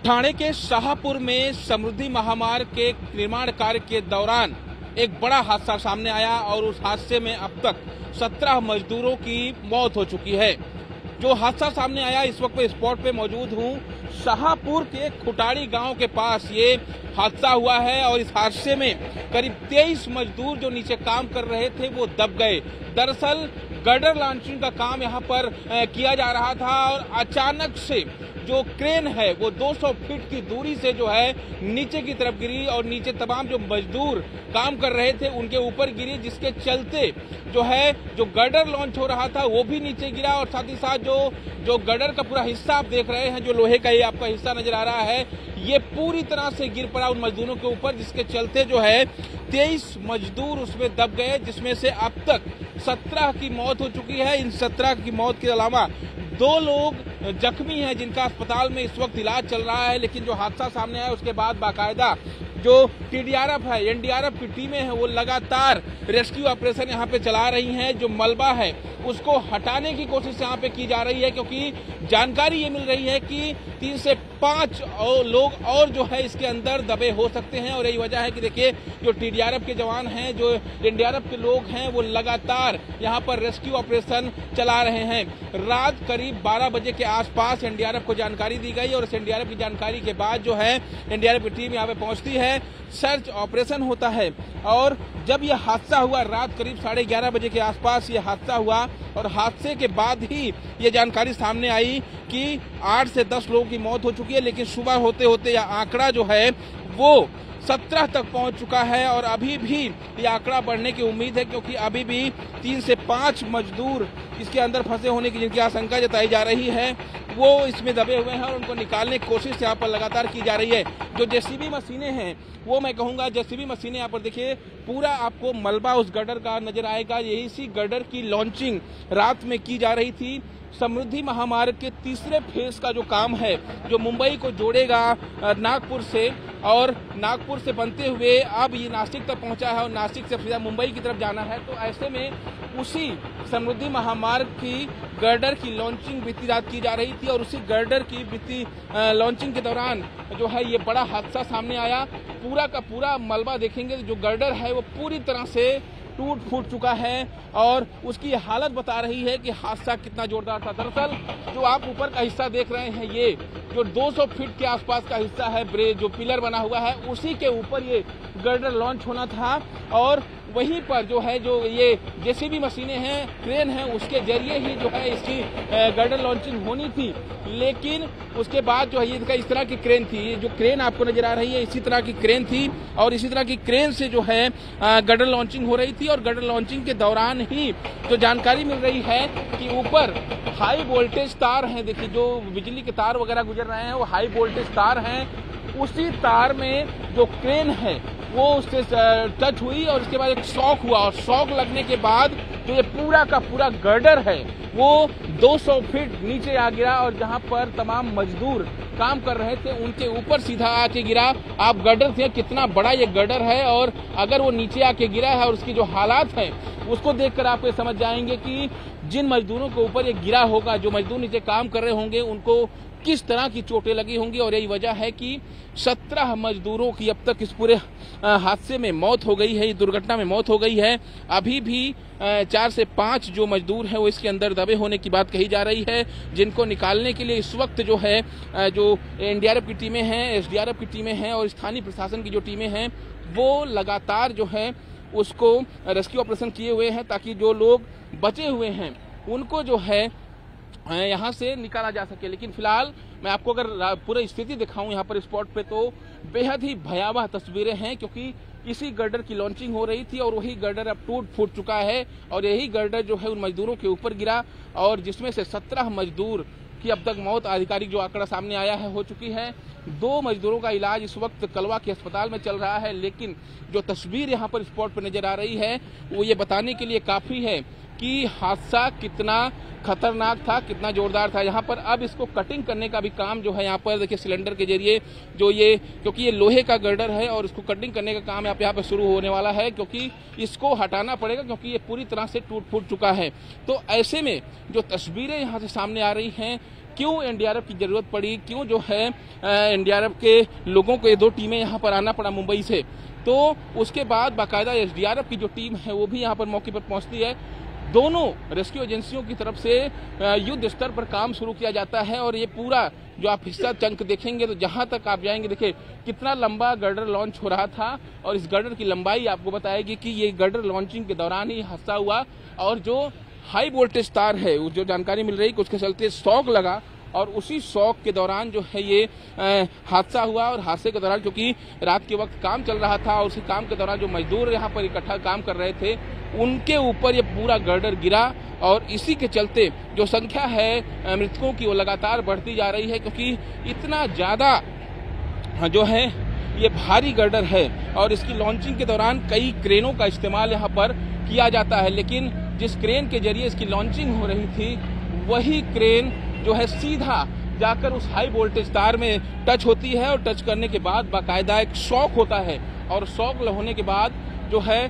ठाणे के शाहपुर में समृद्धि महामार्ग के निर्माण कार्य के दौरान एक बड़ा हादसा सामने आया और उस हादसे में अब तक 17 मजदूरों की मौत हो चुकी है। जो हादसा सामने आया, इस वक्त मैं स्पॉट पे मौजूद हूँ। शाहपुर के खुटाड़ी गांव के पास ये हादसा हुआ है और इस हादसे में करीब 23 मजदूर जो नीचे काम कर रहे थे वो दब गए। दरअसल गर्डर लॉन्चिंग का काम यहाँ पर किया जा रहा था और अचानक से जो क्रेन है वो 200 फीट की दूरी से जो है नीचे की तरफ गिरी और नीचे तमाम जो मजदूर काम कर रहे थे उनके ऊपर गिरी, जिसके चलते जो गर्डर लॉन्च हो रहा था वो भी नीचे गिरा और साथ ही साथ जो गर्डर का पूरा हिस्सा आप देख रहे हैं, जो लोहे का ये आपका हिस्सा नजर आ रहा है, ये पूरी तरह से गिर पड़ा उन मजदूरों के ऊपर, जिसके चलते 23 मजदूर उसमें दब गए, जिसमें से अब तक 17 की मौत हो चुकी है। इन 17 की मौत के अलावा 2 लोग जख्मी हैं जिनका अस्पताल में इस वक्त इलाज चल रहा है। लेकिन जो हादसा सामने आया उसके बाद बाकायदा जो टीडीआरएफ है, एनडीआरएफ की टीमें हैं, वो लगातार रेस्क्यू ऑपरेशन यहाँ पे चला रही हैं। जो मलबा है उसको हटाने की कोशिश यहाँ पे की जा रही है, क्योंकि जानकारी ये मिल रही है कि 3 से 5 लोग और जो है इसके अंदर दबे हो सकते हैं। और यही वजह है कि देखिए जो टीडीआरएफ के जवान हैं, जो एनडीआरएफ के लोग हैं, वो लगातार यहाँ पर रेस्क्यू ऑपरेशन चला रहे हैं। रात करीब 12 बजे के आसपास एनडीआरएफ को जानकारी दी गई और इस एनडीआरएफ की जानकारी के बाद जो है एनडीआरएफ की टीम यहाँ पे पहुंचती है, सर्च ऑपरेशन होता है। और जब यह हादसा हुआ, रात करीब 11:30 बजे के आसपास ये हादसा हुआ और हादसे के बाद ही ये जानकारी सामने आई कि 8 से 10 लोगों की मौत हो चुकी है। लेकिन सुबह होते होते यह आंकड़ा जो है वो 17 तक पहुंच चुका है और अभी भी ये आंकड़ा बढ़ने की उम्मीद है, क्योंकि अभी भी 3 से 5 मजदूर इसके अंदर फंसे होने की जिनकी आशंका जताई जा रही है, वो इसमें दबे हुए हैं और उनको निकालने की कोशिश यहाँ पर लगातार की जा रही है। जो जेसीबी मशीनें हैं, वो मैं कहूँगा जेसीबी मशीनें यहाँ पर देखिए पूरा आपको मलबा उस गर्डर का नजर आएगा। यही सी गर्डर की लॉन्चिंग रात में की जा रही थी। समृद्धि महामार्ग के तीसरे फेज का जो काम है, जो मुंबई को जोड़ेगा नागपुर से, और नागपुर से बनते हुए अब ये नासिक तक पहुंचा है और नासिक से सीधा मुंबई की तरफ जाना है। तो ऐसे में उसी समृद्धि महामार्ग की गर्डर की लॉन्चिंग बीती रात की जा रही थी और उसी गर्डर की बीती लॉन्चिंग के दौरान जो है ये बड़ा हादसा सामने आया। पूरा का पूरा मलबा देखेंगे, जो गर्डर है वो पूरी तरह से टूट फूट चुका है और उसकी हालत बता रही है कि हादसा कितना जोरदार था। दरअसल जो आप ऊपर का हिस्सा देख रहे हैं, ये जो 200 फीट के आसपास का हिस्सा है, ब्रिज जो पिलर बना हुआ है, उसी के ऊपर ये गर्डर लॉन्च होना था और वहीं पर जो ये जेसीबी मशीनें हैं, क्रेन है, उसके जरिए ही जो है इसकी गर्डर लॉन्चिंग होनी थी। लेकिन उसके बाद जो है ये इस तरह की क्रेन थी, ये जो क्रेन आपको नजर आ रही है इसी तरह की क्रेन थी और इसी तरह की क्रेन से जो है गर्डर लॉन्चिंग हो रही थी। और गर्डर लॉन्चिंग के दौरान ही जो जानकारी मिल रही है कि ऊपर हाई वोल्टेज तार हैं, देखिए जो बिजली के तार वगैरह गुजर रहे हैं वो हाई वोल्टेज तार हैं। उसी तार में जो क्रेन है वो उससे टच हुई और उसके बाद एक शॉक हुआ और शॉक लगने के बाद जो ये पूरा का पूरा गर्डर है वो 200 फीट नीचे आ गिरा और जहां पर तमाम मजदूर काम कर रहे थे उनके ऊपर सीधा आके गिरा। आप गर्डर थे, कितना बड़ा ये गर्डर है और अगर वो नीचे आके गिरा है और उसकी जो हालात हैं उसको देखकर आप ये समझ जाएंगे कि जिन मजदूरों के ऊपर ये गिरा होगा, जो मजदूर नीचे काम कर रहे होंगे, उनको किस तरह की चोटें लगी होंगी। और यही वजह है कि 17 मजदूरों की अब तक इस पूरे हादसे में मौत हो गई है, इस दुर्घटना में मौत हो गई है। अभी भी 4 से 5 जो मजदूर हैं वो इसके अंदर दबे होने की बात कही जा रही है, जिनको निकालने के लिए इस वक्त जो है जो एनडीआरएफ की टीमें हैं, एसडीआरएफ की टीमें हैं और स्थानीय प्रशासन की जो टीमें हैं वो लगातार जो है उसको रेस्क्यू ऑपरेशन किए हुए हैं, ताकि जो लोग बचे हुए हैं उनको जो है यहाँ से निकाला जा सके। लेकिन फिलहाल मैं आपको अगर पूरी स्थिति दिखाऊं यहाँ पर स्पॉट पे, तो बेहद ही भयावह तस्वीरें हैं, क्योंकि इसी गर्डर की लॉन्चिंग हो रही थी और वही गर्डर अब टूट फूट चुका है और यही गर्डर जो है उन मजदूरों के ऊपर गिरा और जिसमें से 17 मजदूर की अब तक मौत आधिकारिक जो आंकड़ा सामने आया है हो चुकी है। 2 मजदूरों का इलाज इस वक्त कलवा के अस्पताल में चल रहा है। लेकिन जो तस्वीर यहाँ पर स्पॉट पर नजर आ रही है वो ये बताने के लिए काफी है कि हादसा कितना खतरनाक था, कितना जोरदार था। यहाँ पर अब इसको कटिंग करने का भी काम जो है यहाँ पर देखिए सिलेंडर के जरिए जो ये, क्योंकि ये लोहे का गर्डर है और इसको कटिंग करने का काम यहाँ पे शुरू होने वाला है, क्योंकि इसको हटाना पड़ेगा क्योंकि ये पूरी तरह से टूट फूट चुका है। तो ऐसे में जो तस्वीरें यहाँ से सामने आ रही हैं क्यों एनडीआरएफ की जरूरत पड़ी, क्यों जो है एनडीआरएफ के लोगों को ये 2 टीमें यहाँ पर आना पड़ा मुंबई से। तो उसके बाद बाकायदा एसडीआरएफ की जो टीम है वो भी यहाँ पर मौके पर पहुंचती है। दोनों रेस्क्यू एजेंसियों की तरफ से युद्ध स्तर पर काम शुरू किया जाता है और ये पूरा जो आप हिस्सा चंक देखेंगे तो जहां तक आप जाएंगे, देखिए कितना लंबा गर्डर लॉन्च हो रहा था और इस गर्डर की लंबाई आपको बताएगी कि ये गर्डर लॉन्चिंग के दौरान ही हादसा हुआ और जो हाई वोल्टेज तार है जो जानकारी मिल रही है उसके चलते शॉक लगा और उसी शॉक के दौरान जो है ये हादसा हुआ। और हादसे के दौरान क्योंकि रात के वक्त काम चल रहा था और उसी काम के दौरान जो मजदूर यहाँ पर इकट्ठा काम कर रहे थे उनके ऊपर ये पूरा गर्डर गिरा और इसी के चलते जो संख्या है मृतकों की वो लगातार बढ़ती जा रही है, क्योंकि इतना ज्यादा जो है ये भारी गर्डर है और इसकी लॉन्चिंग के दौरान कई क्रेनों का इस्तेमाल यहाँ पर किया जाता है, लेकिन जिस क्रेन के जरिए इसकी लॉन्चिंग हो रही थी वही क्रेन जो है सीधा जाकर उस हाई वोल्टेज तार में टच होती है और टच करने के बाद बाकायदा एक शॉक होता है और शॉक होने के बाद जो है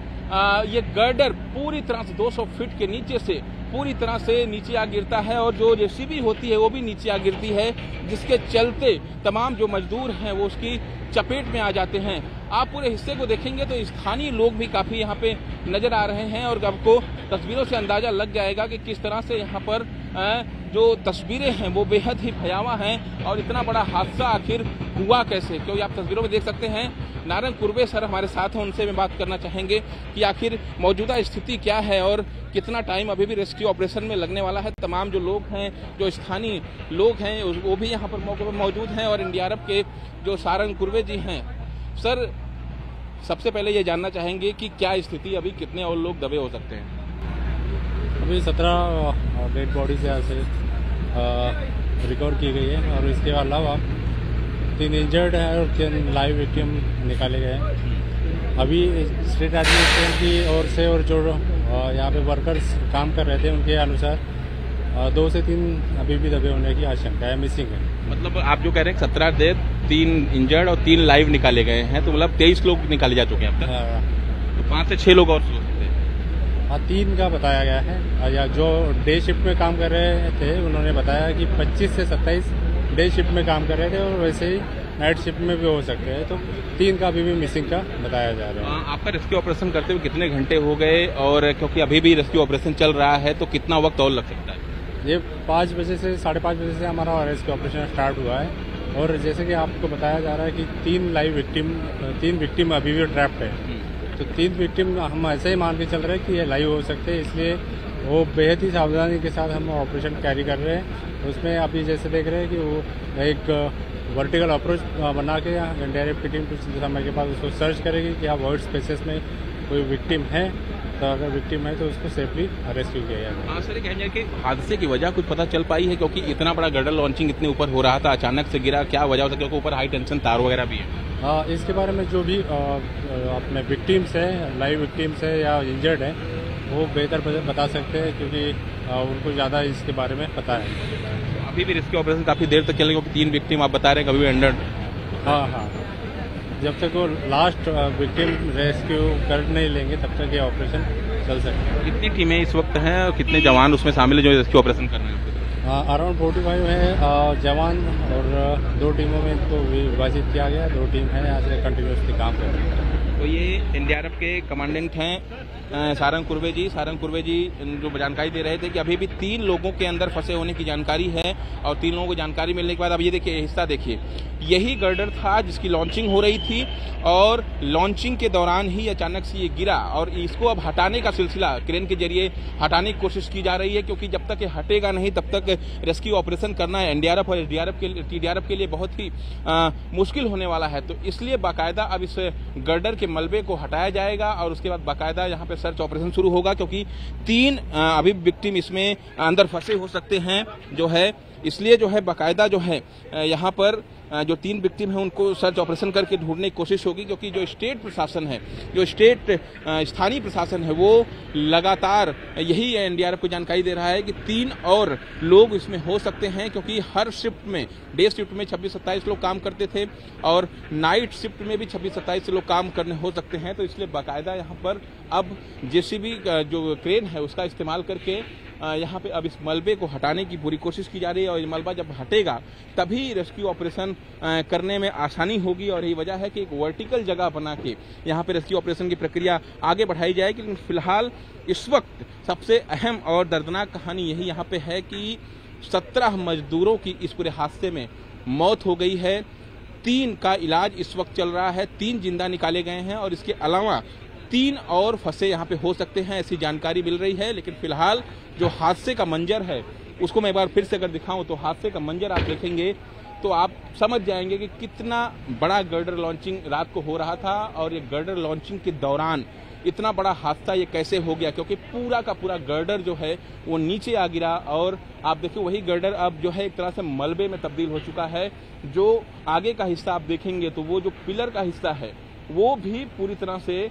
ये गर्डर पूरी तरह से 200 फीट के नीचे से पूरी तरह से नीचे आ गिरता है और जो जेसीबी होती है वो भी नीचे आ गिरती है, जिसके चलते तमाम जो मजदूर हैं वो उसकी चपेट में आ जाते हैं। आप पूरे हिस्से को देखेंगे तो स्थानीय लोग भी काफी यहाँ पे नजर आ रहे हैं और आपको तस्वीरों से अंदाजा लग जाएगा कि किस तरह से यहाँ पर जो तस्वीरें हैं वो बेहद ही भयावह हैं और इतना बड़ा हादसा आखिर हुआ कैसे, क्योंकि आप तस्वीरों में देख सकते हैं। नारायण कुर्वे सर हमारे साथ हैं, उनसे मैं बात करना चाहेंगे कि आखिर मौजूदा स्थिति क्या है और कितना टाइम अभी भी रेस्क्यू ऑपरेशन में लगने वाला है। तमाम जो लोग हैं, जो स्थानीय लोग हैं वो भी यहाँ पर मौके पर मौजूद हैं और एनडीआरएफ के जो सारंग कुर्वे जी हैं। सर सबसे पहले ये जानना चाहेंगे कि क्या स्थिति अभी, कितने और लोग दबे हो सकते हैं? अभी 17 डेड बॉडीज यहाँ से रिकवर की गई है और इसके अलावा 3 इंजर्ड है और 3 लाइव विक्टिम निकाले गए हैं। अभी स्टेट एडमिनिस्ट्रेशन की ओर से और जो यहाँ पे वर्कर्स काम कर रहे थे उनके अनुसार 2 से 3 अभी भी दबे होने की आशंका है, मिसिंग है। मतलब आप जो कह रहे हैं 17 डेड, 3 इंजर्ड और 3 लाइव निकाले गए हैं, तो मतलब 23 लोग निकाले जा चुके हैं अब तक। तो 5 से 6 लोग और हो सकते हैं। हाँ, 3 का बताया गया है। या जो डे शिफ्ट में काम कर रहे थे उन्होंने बताया कि 25 से 27 डे शिफ्ट में काम कर रहे थे और वैसे ही नाइट शिफ्ट में भी हो सकते हैं। तो 3 का अभी भी मिसिंग का बताया जा रहा है। आपका रेस्क्यू ऑपरेशन करते हुए कितने घंटे हो गए और क्योंकि अभी भी रेस्क्यू ऑपरेशन चल रहा है तो कितना वक्त और लग सकता है? ये 5 बजे से 5:30 बजे से हमारा रेस्क्यू ऑपरेशन स्टार्ट हुआ है और जैसे कि आपको बताया जा रहा है कि 3 विक्टिम अभी भी ट्रैप्ड है। तो 3 विक्टिम हम ऐसे ही मान के चल रहे हैं कि ये लाइव हो सकते हैं, इसलिए वो बेहद ही सावधानी के साथ हम ऑपरेशन कैरी कर रहे हैं। उसमें अभी जैसे देख रहे हैं कि वो एक वर्टिकल अप्रोच बना के एनडीआरएफ की टीम कुछ समय के बाद उसको सर्च करेगी कि आप वॉइड स्पेसेस में कोई विक्टिम है, तो अगर विक्टिम है तो उसको सेफली रेस्क्यू किया जाएगा। हाँ सर, कहेंगे कि हादसे की वजह कुछ पता चल पाई है, क्योंकि इतना बड़ा गर्डर लॉन्चिंग इतने ऊपर हो रहा था, अचानक से गिरा, क्या वजह हो सकती है? क्योंकि ऊपर हाई टेंशन तार वगैरह भी है। इसके बारे में जो भी अपने विक्टिम्स है, लाइव विक्टिम्स है या इंजर्ड है, वो बेहतर बता सकते हैं क्योंकि उनको ज़्यादा इसके बारे में पता है। अभी भी रेस्क्यू ऑपरेशन काफ़ी देर तक चलेगा, 3 विक्टिम आप बता रहे हैं, कभी भी अंडर। हाँ, जब तक वो लास्ट विक्टिम रेस्क्यू कर नहीं लेंगे तब तक ये ऑपरेशन चल सकता है। कितनी टीमें इस वक्त हैं और कितने जवान उसमें शामिल है जो रेस्क्यू ऑपरेशन कर रहे हैं? अराउंड 45 है जवान और 2 टीमों में तो विभाजित किया गया। 2 टीम है यहाँ से कंटिन्यूसली काम कर रही है। तो ये एनडीआरएफ के कमांडेंट हैं सारंग कुर्वे जी। सारंग कुर्वे जी जो जानकारी दे रहे थे कि अभी भी 3 लोगों के अंदर फंसे होने की जानकारी है और 3 लोगों को जानकारी मिलने के बाद अब ये देखिए हिस्सा देखिए, यही गर्डर था जिसकी लॉन्चिंग हो रही थी और लॉन्चिंग के दौरान ही अचानक से ये गिरा और इसको अब हटाने का सिलसिला क्रेन के जरिए हटाने की कोशिश की जा रही है, क्योंकि जब तक ये हटेगा नहीं तब तक रेस्क्यू ऑपरेशन करना है एनडीआरएफ और टीडीआरएफ के लिए बहुत ही मुश्किल होने वाला है। तो इसलिए बाकायदा अब इस गर्डर के मलबे को हटाया जाएगा और उसके बाद बाकायदा यहाँ पे सर्च ऑपरेशन शुरू होगा, क्योंकि 3 अभी विक्टिम इसमें अंदर फंसे हो सकते हैं जो है, इसलिए जो है बाकायदा जो है यहाँ पर जो 3 विक्टिम हैं उनको सर्च ऑपरेशन करके ढूंढने की कोशिश होगी, क्योंकि जो स्टेट प्रशासन है, जो स्थानीय प्रशासन है, वो लगातार यही एनडीआरएफ को जानकारी दे रहा है कि 3 और लोग इसमें हो सकते हैं, क्योंकि हर शिफ्ट में, डे शिफ्ट में 26-27 लोग काम करते थे और नाइट शिफ्ट में भी 26-27 लोग काम करने हो सकते हैं। तो इसलिए बाकायदा यहाँ पर अब जेसीबी जो क्रेन है उसका इस्तेमाल करके यहाँ पे अब इस मलबे को हटाने की पूरी कोशिश की जा रही है और ये मलबा जब हटेगा तभी रेस्क्यू ऑपरेशन करने में आसानी होगी। और यही वजह है कि एक वर्टिकल जगह बना के यहाँ पे रेस्क्यू ऑपरेशन की प्रक्रिया आगे बढ़ाई जाएगी। लेकिन फिलहाल इस वक्त सबसे अहम और दर्दनाक कहानी यही यहाँ पे है कि 17 मजदूरों की इस पूरे हादसे में मौत हो गई है। 3 का इलाज इस वक्त चल रहा है, 3 जिंदा निकाले गए हैं और इसके अलावा 3 और फंसे यहाँ पे हो सकते हैं, ऐसी जानकारी मिल रही है। लेकिन फिलहाल जो हादसे का मंजर है उसको मैं एक बार फिर से अगर दिखाऊं तो हादसे का मंजर आप देखेंगे तो आप समझ जाएंगे कि कितना बड़ा गर्डर लॉन्चिंग रात को हो रहा था और ये गर्डर लॉन्चिंग के दौरान इतना बड़ा हादसा ये कैसे हो गया, क्योंकि पूरा का पूरा गर्डर जो है वो नीचे आ गिरा और आप देखिए वही गर्डर अब जो है एक तरह से मलबे में तब्दील हो चुका है। जो आगे का हिस्सा आप देखेंगे तो वो जो पिलर का हिस्सा है वो भी पूरी तरह से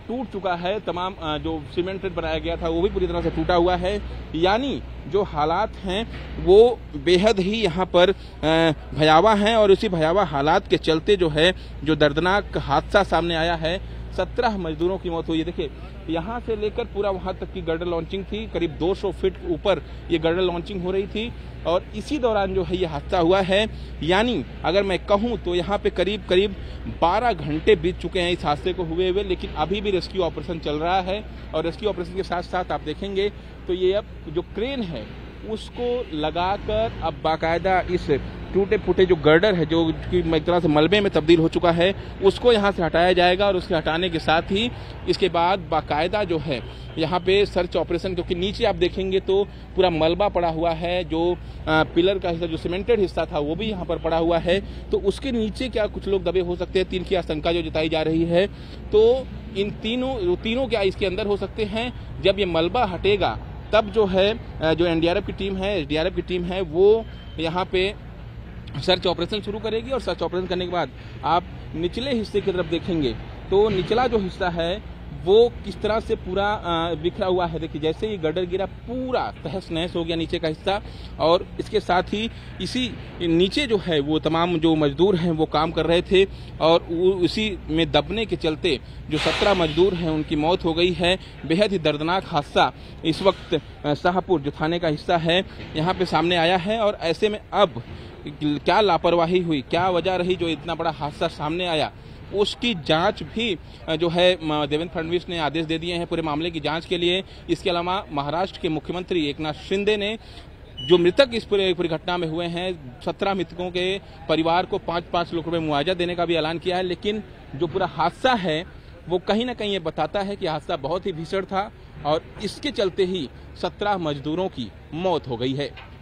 टूट चुका है। तमाम जो सीमेंटेड बनाया गया था वो भी पूरी तरह से टूटा हुआ है। यानी जो हालात हैं वो बेहद ही यहाँ पर भयावह हैं और उसी भयावह हालात के चलते जो है जो दर्दनाक हादसा सामने आया है, 17 मजदूरों की मौत हुई है। देखिए यहाँ से लेकर पूरा वहाँ तक की गर्डर लॉन्चिंग थी, करीब 200 फीट ऊपर ये गर्डर लॉन्चिंग हो रही थी और इसी दौरान जो है ये हादसा हुआ है। यानी अगर मैं कहूँ तो यहाँ पे करीब 12 घंटे बीत चुके हैं इस हादसे को हुए हुए, लेकिन अभी भी रेस्क्यू ऑपरेशन चल रहा है। और रेस्क्यू ऑपरेशन के साथ साथ आप देखेंगे तो ये अब जो क्रेन है उसको लगाकर अब बाकायदा इस टूटे फूटे जो गर्डर है जो कि एक तरह से मलबे में तब्दील हो चुका है उसको यहाँ से हटाया जाएगा और उसके हटाने के साथ ही इसके बाद बाकायदा जो है यहाँ पे सर्च ऑपरेशन, क्योंकि नीचे आप देखेंगे तो पूरा मलबा पड़ा हुआ है, जो पिलर का हिस्सा जो सीमेंटेड हिस्सा था वो भी यहाँ पर पड़ा हुआ है, तो उसके नीचे क्या कुछ लोग दबे हो सकते हैं, 3 की आशंका जो जताई जा रही है। तो इन तीनों क्या इसके अंदर हो सकते हैं। जब ये मलबा हटेगा तब जो है जो एनडीआरएफ की टीम है, एसडीआरएफ की टीम है वो यहाँ पे सर्च ऑपरेशन शुरू करेगी और सर्च ऑपरेशन करने के बाद आप निचले हिस्से की तरफ देखेंगे तो निचला जो हिस्सा है वो किस तरह से पूरा बिखरा हुआ है। देखिए जैसे ही गर्डर गिरा पूरा तहस नहस हो गया नीचे का हिस्सा और इसके साथ ही इसी नीचे जो है वो तमाम जो मजदूर हैं वो काम कर रहे थे और उसी में दबने के चलते जो 17 मजदूर हैं उनकी मौत हो गई है। बेहद ही दर्दनाक हादसा इस वक्त शाहपुर जो थाने का हिस्सा है यहाँ पे सामने आया है और ऐसे में अब क्या लापरवाही हुई, क्या वजह रही जो इतना बड़ा हादसा सामने आया, उसकी जांच भी जो है देवेंद्र फडणवीस ने आदेश दे दिए हैं पूरे मामले की जांच के लिए। इसके अलावा महाराष्ट्र के मुख्यमंत्री एकनाथ शिंदे ने जो मृतक इस पूरी घटना में हुए हैं 17 मृतकों के परिवार को 5-5 लाख रुपए मुआवजा देने का भी ऐलान किया है। लेकिन जो पूरा हादसा है वो कहीं ना कहीं ये बताता है कि हादसा बहुत ही भीषण था और इसके चलते ही 17 मजदूरों की मौत हो गई है।